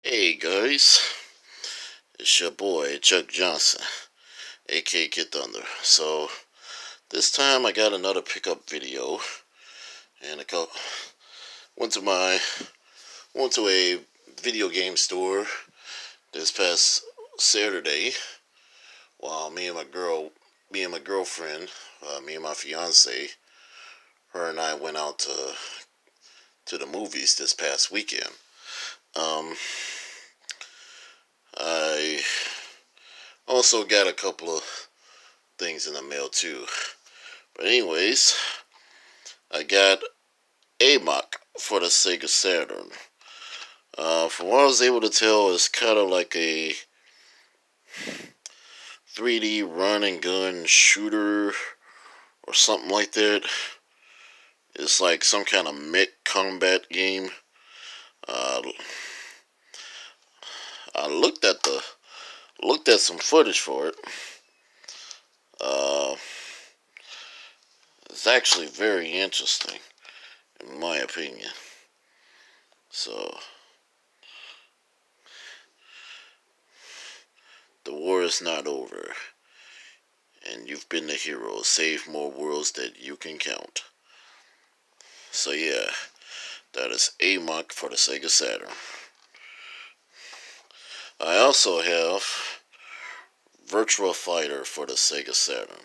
Hey guys, it's your boy Chuck Johnson, a.k.a. Kid Thunder. So this time I got another pickup video, and went to my went to a video game store this past Saturday while me and my girlfriend, me and my fiance, her and I went out to the movies this past weekend. Um, I also got a couple of things in the mail too. But anyways, I got a.a. for the Sega Saturn. From what I was able to tell, it's kind of like a 3D run and gun shooter or something like that. It's like some kind of mech combat game. Uh, I looked at some footage for it. Uh, it's actually very interesting, in my opinion. So the war is not over, and you've been the hero. Save more worlds than you can count. So yeah, that is a.a. for the Sega Saturn. I also have Virtua Fighter for the Sega Saturn.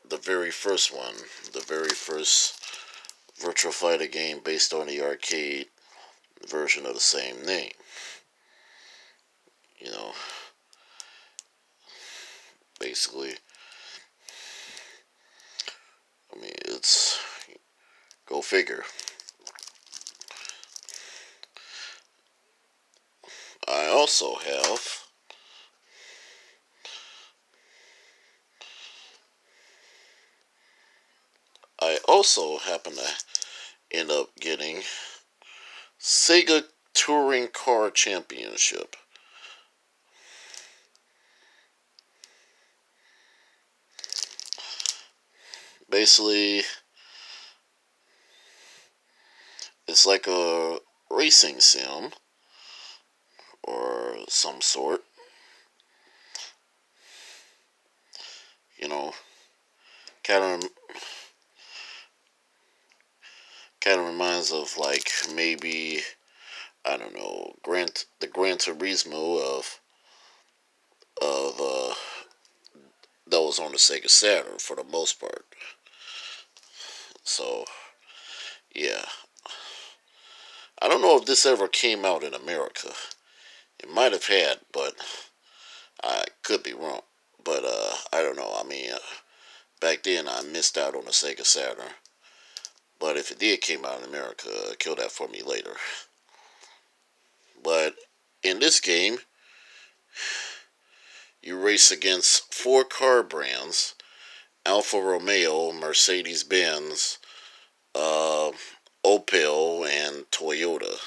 The very first one, the very first Virtua Fighter game based on the arcade version of the same name. You know, basically, I mean, it's go figure. I also have I also happen to end up getting Sega Touring Car Championship. Basically, it's like a racing sim or some sort. You know, kind of kind of reminds of like maybe I don't know the Gran Turismo of those on the Sega Saturn for the most part. So yeah, I don't know if this ever came out in America. It might have had, but I could be wrong. But I don't know. I mean, back then I missed out on the Sega Saturn. But if it did came out in America, kill that for me later. But in this game, you race against four car brands: Alfa Romeo, Mercedes Benz, uh, Opel, and Toyota.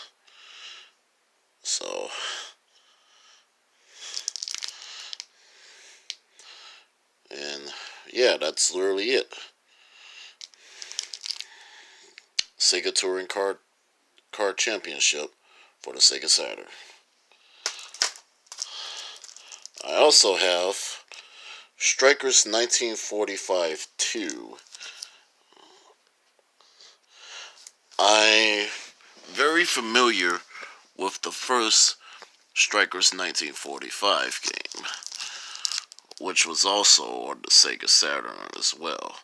So, and yeah, that's literally it. Sega Touring Car Championship for the Sega Saturn. I also have Strikers 1945 2. I'm very familiar with the first Strikers 1945 game, which was also on the Sega Saturn as well.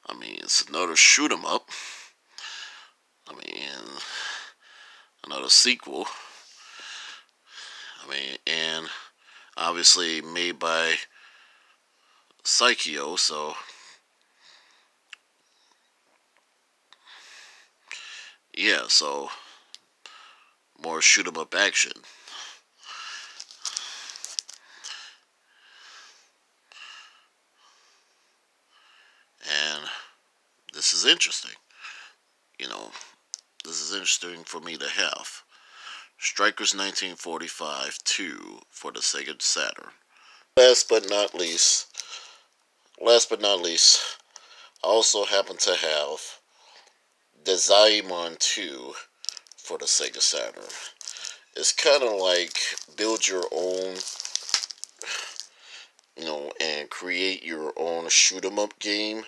I mean, it's another shoot 'em up. I mean, another sequel. I mean, and obviously made by Psycho, so yeah, so more shoot 'em up action. And this is interesting. You know, this is interesting for me to have. Strikers 1945 2 for the Sega Saturn. Last but not least, I also happen to have Desaimon 2 for the Sega Saturn. It's kind of like build your own, and create your own shoot 'em up game,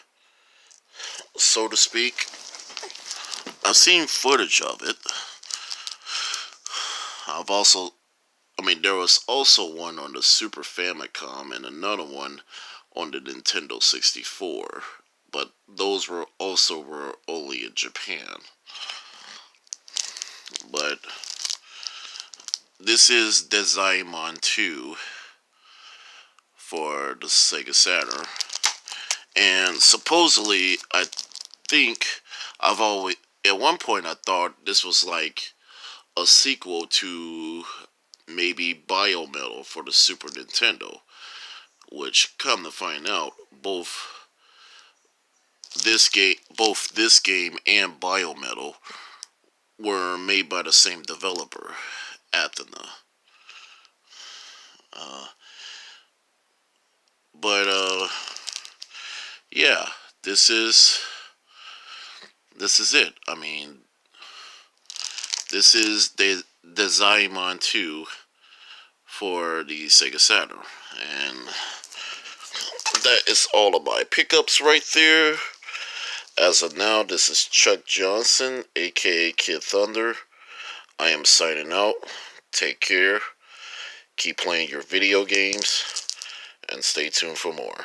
so to speak. I've seen footage of it. I've also, there was also one on the Super Famicom and another one on the Nintendo 64, but those were only in Japan. But this is Desaimon 2 for the Sega Saturn, and supposedly I think I've always at one point I thought this was like a sequel to maybe Biometal for the Super Nintendo, which come to find out both this game and Biometal were made by the same developer, Athena. Uh, but yeah, this is it. This is the Desaimon 2 for the Sega Saturn, and that is all of my pickups right there. As of now, this is Chuck Johnson, a.k.a. Kid Thunder. I am signing out. Take care. Keep playing your video games, and stay tuned for more.